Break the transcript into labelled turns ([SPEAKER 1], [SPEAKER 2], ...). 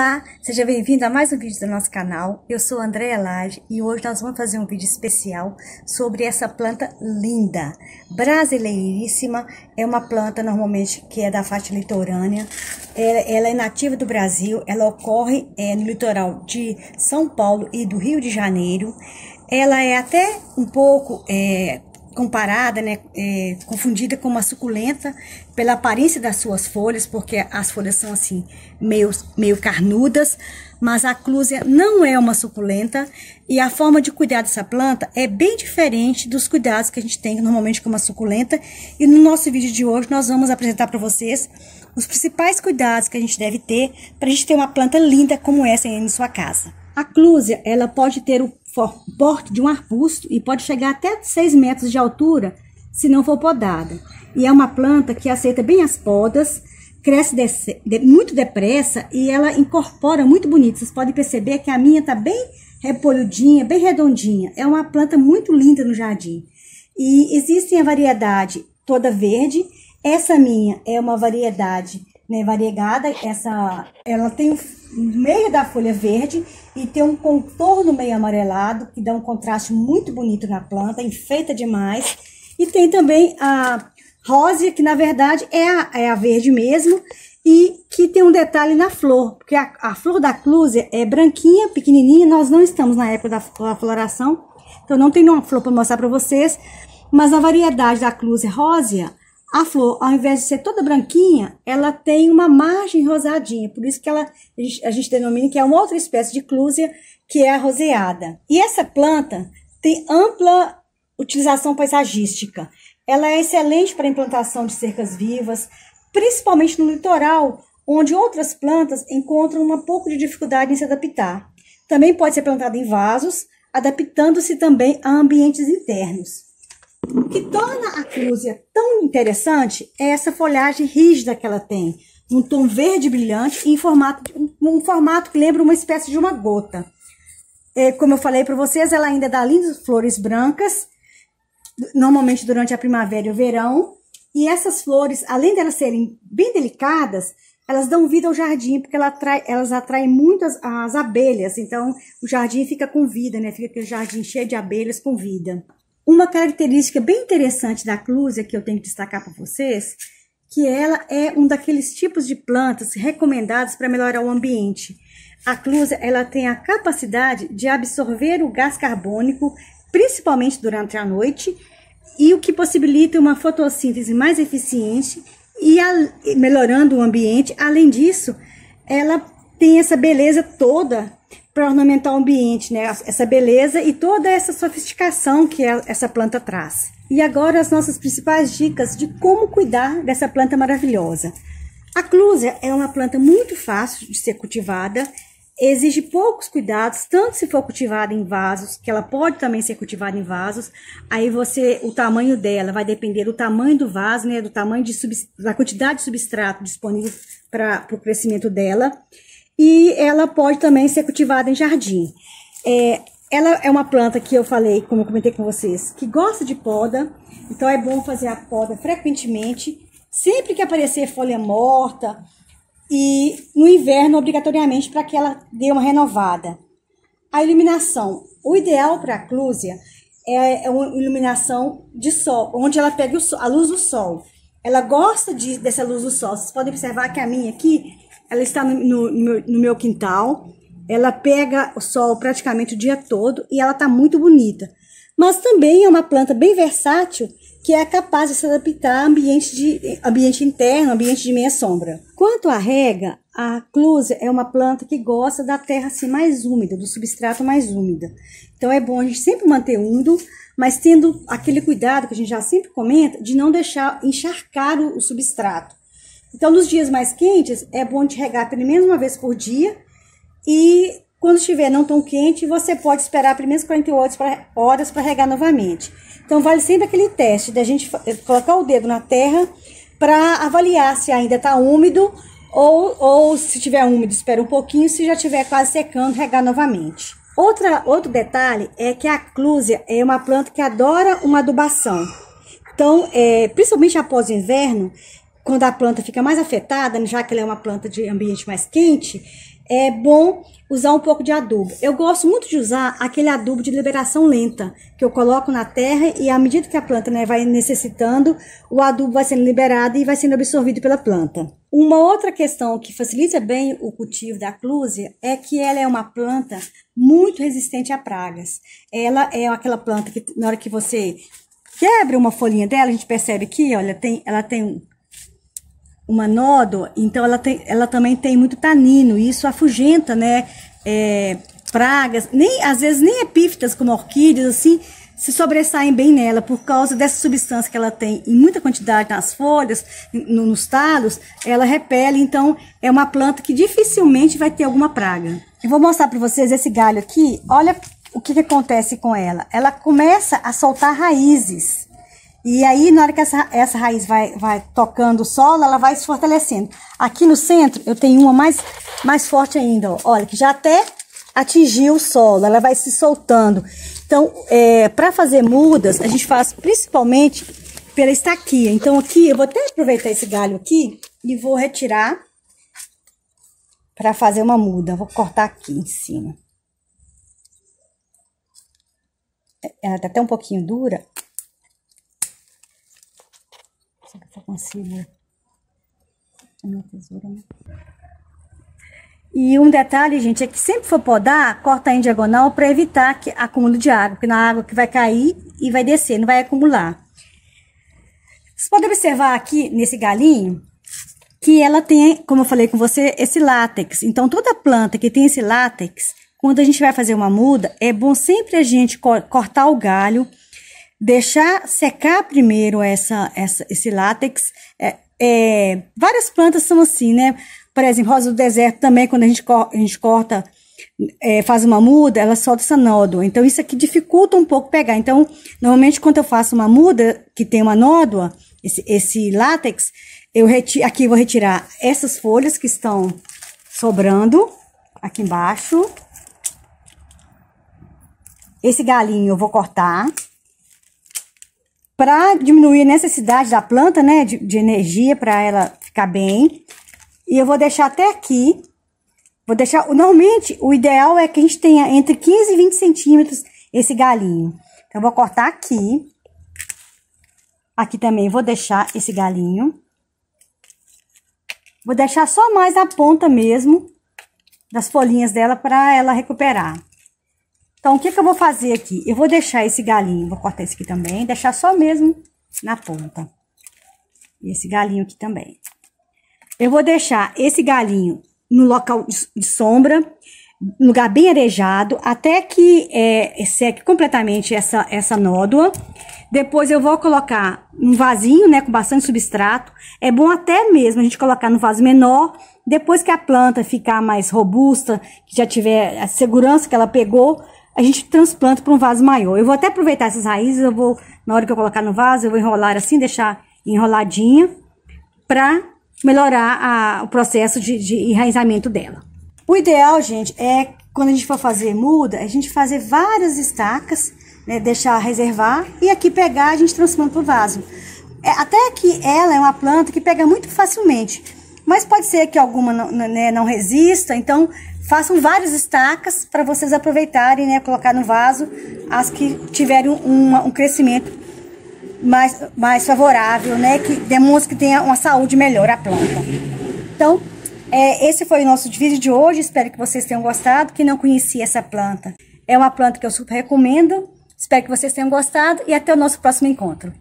[SPEAKER 1] Olá, seja bem-vindo a mais um vídeo do nosso canal. Eu sou a Andréa Lage e hoje nós vamos fazer um vídeo especial sobre essa planta linda, brasileiríssima. É uma planta normalmente que é da faixa litorânea. Ela é nativa do Brasil, ela ocorre no litoral de São Paulo e do Rio de Janeiro. Ela é até um pouco comparada, confundida com uma suculenta pela aparência das suas folhas, porque as folhas são assim meio carnudas, mas a clúzia não é uma suculenta e a forma de cuidar dessa planta é bem diferente dos cuidados que a gente tem normalmente com uma suculenta. E no nosso vídeo de hoje nós vamos apresentar para vocês os principais cuidados que a gente deve ter para a gente ter uma planta linda como essa aí em sua casa. A clúzia, ela pode ter o porte de um arbusto e pode chegar até 6 metros de altura se não for podada. E é uma planta que aceita bem as podas, cresce muito depressa e ela incorpora muito bonito. Vocês podem perceber que a minha tá bem repolhudinha, bem redondinha. É uma planta muito linda no jardim. E existem a variedade toda verde. Essa minha é uma variedade variegada. Ela tem o meio da folha verde e tem um contorno meio amarelado, que dá um contraste muito bonito na planta, enfeita demais. E tem também a rósea, que na verdade é a verde mesmo, e que tem um detalhe na flor, porque a flor da clúzia é branquinha, pequenininha. Nós não estamos na época da floração, então não tem uma flor para mostrar para vocês, mas a variedade da clúzia rósea, a flor, ao invés de ser toda branquinha, ela tem uma margem rosadinha. Por isso que a gente denomina que é uma outra espécie de clúzia, que é a roseada. E essa planta tem ampla utilização paisagística. Ela é excelente para a implantação de cercas vivas, principalmente no litoral, onde outras plantas encontram um pouco de dificuldade em se adaptar. Também pode ser plantada em vasos, adaptando-se também a ambientes internos. O que torna a clúzia tão interessante é essa folhagem rígida que ela tem, um tom verde brilhante e um formato que lembra uma espécie de uma gota. Como eu falei para vocês, ela ainda dá lindas flores brancas, normalmente durante a primavera e o verão. E essas flores, além de elas serem bem delicadas, elas dão vida ao jardim, porque elas atraem muito as abelhas. Então o jardim fica com vida, fica aquele jardim cheio de abelhas com vida. Uma característica bem interessante da clúzia que eu tenho que destacar para vocês, que ela é um daqueles tipos de plantas recomendados para melhorar o ambiente. A clúzia, ela tem a capacidade de absorver o gás carbônico, principalmente durante a noite, e o que possibilita uma fotossíntese mais eficiente e melhorando o ambiente. Além disso, ela tem essa beleza toda para ornamentar o ambiente, essa beleza e toda essa sofisticação que essa planta traz. E agora as nossas principais dicas de como cuidar dessa planta maravilhosa. A clúzia é uma planta muito fácil de ser cultivada, exige poucos cuidados, tanto se for cultivada em vasos, que ela pode também ser cultivada em vasos. Aí o tamanho dela vai depender do tamanho do vaso, do tamanho da quantidade de substrato disponível para o crescimento dela. E ela pode também ser cultivada em jardim. Ela é uma planta que eu falei, como eu comentei com vocês, que gosta de poda. Então é bom fazer a poda frequentemente, sempre que aparecer folha morta. E no inverno, obrigatoriamente, para que ela dê uma renovada. A iluminação. O ideal para a clúzia é uma iluminação de sol, onde ela pega a luz do sol. Ela gosta dessa luz do sol. Vocês podem observar que a minha aqui, ela está no meu quintal, ela pega o sol praticamente o dia todo e ela está muito bonita. Mas também é uma planta bem versátil, que é capaz de se adaptar a ambiente interno, ambiente de meia sombra. Quanto à rega, a clúzia é uma planta que gosta da terra assim, mais úmida, do substrato mais úmido. Então é bom a gente sempre manter úmido, mas tendo aquele cuidado que a gente já sempre comenta, de não deixar encharcar o substrato. Então, nos dias mais quentes, é bom de regar pelo menos uma vez por dia. E quando estiver não tão quente, você pode esperar pelo menos 48 horas para regar novamente. Então, vale sempre aquele teste da gente colocar o dedo na terra para avaliar se ainda está úmido ou se estiver úmido, espera um pouquinho. Se já estiver quase secando, regar novamente. Outro detalhe é que a clúzia é uma planta que adora uma adubação. Então, principalmente após o inverno, quando a planta fica mais afetada, já que ela é uma planta de ambiente mais quente, é bom usar um pouco de adubo. Eu gosto muito de usar aquele adubo de liberação lenta, que eu coloco na terra e à medida que a planta, né, vai necessitando, o adubo vai sendo liberado e vai sendo absorvido pela planta. Uma outra questão que facilita bem o cultivo da clúzia é que ela é uma planta muito resistente a pragas. Ela é aquela planta que na hora que você quebra uma folhinha dela, a gente percebe que, olha, ela tem uma nódoa, então ela também tem muito tanino, e isso afugenta, né, pragas, às vezes nem epífitas como orquídeas, assim, se sobressaem bem nela, por causa dessa substância que ela tem em muita quantidade nas folhas, nos talos, ela repele, então é uma planta que dificilmente vai ter alguma praga. Eu vou mostrar para vocês esse galho aqui, olha o que acontece com ela. Ela começa a soltar raízes. E aí, na hora que essa raiz vai tocando o solo, ela vai se fortalecendo. Aqui no centro, eu tenho uma mais forte ainda, ó. Olha, que já até atingiu o solo, ela vai se soltando. Então, para fazer mudas, a gente faz principalmente pela estaquia. Então, aqui, eu vou até aproveitar esse galho aqui e vou retirar para fazer uma muda. Vou cortar aqui em cima. Ela tá até um pouquinho dura. Eu consigo a minha tesoura, né? E um detalhe, gente, é que sempre for podar, corta em diagonal para evitar que acúmulo de água, porque na água que vai cair e vai descer, não vai acumular. Vocês podem observar aqui nesse galinho que ela tem, como eu falei com você, esse látex. Então toda planta que tem esse látex, quando a gente vai fazer uma muda, é bom sempre a gente cortar o galho, deixar secar primeiro esse látex. Várias plantas são assim, né? Por exemplo, rosa do deserto também, quando a gente corta, faz uma muda, ela solta essa nódoa. Então, isso aqui dificulta um pouco pegar. Então, normalmente, quando eu faço uma muda que tem uma nódoa, esse látex, aqui eu vou retirar essas folhas que estão sobrando aqui embaixo. Esse galinho eu vou cortar para diminuir a necessidade da planta, né, de energia, para ela ficar bem. E eu vou deixar até aqui, normalmente, o ideal é que a gente tenha entre 15 e 20 centímetros esse galinho. Então, eu vou cortar aqui. Aqui também vou deixar esse galinho. Vou deixar só mais a ponta mesmo das folhinhas dela para ela recuperar. Então, o que eu vou fazer aqui? Eu vou deixar esse galinho, vou cortar esse aqui também, deixar só mesmo na ponta. E esse galinho aqui também. Eu vou deixar esse galinho no local de sombra, um lugar bem arejado, até que seque completamente essa nódoa. Depois eu vou colocar um vasinho, né, com bastante substrato. É bom até mesmo a gente colocar no vaso menor. Depois que a planta ficar mais robusta, que já tiver a segurança que ela pegou, a gente transplanta para um vaso maior. Eu vou até aproveitar essas raízes, na hora que eu colocar no vaso, eu vou enrolar assim, deixar enroladinha, para melhorar o processo de enraizamento dela. O ideal, gente, é quando a gente for fazer muda, a gente fazer várias estacas, né, deixar reservar, e aqui pegar, a gente transplanta para o vaso. Até que ela é uma planta que pega muito facilmente, mas pode ser que alguma não resista, então façam várias estacas para vocês aproveitarem, né, colocar no vaso as que tiverem um crescimento mais favorável, né, que demonstre que tenha uma saúde melhor a planta. Então, esse foi o nosso vídeo de hoje, espero que vocês tenham gostado. Quem não conhecia essa planta, é uma planta que eu super recomendo. Espero que vocês tenham gostado e até o nosso próximo encontro.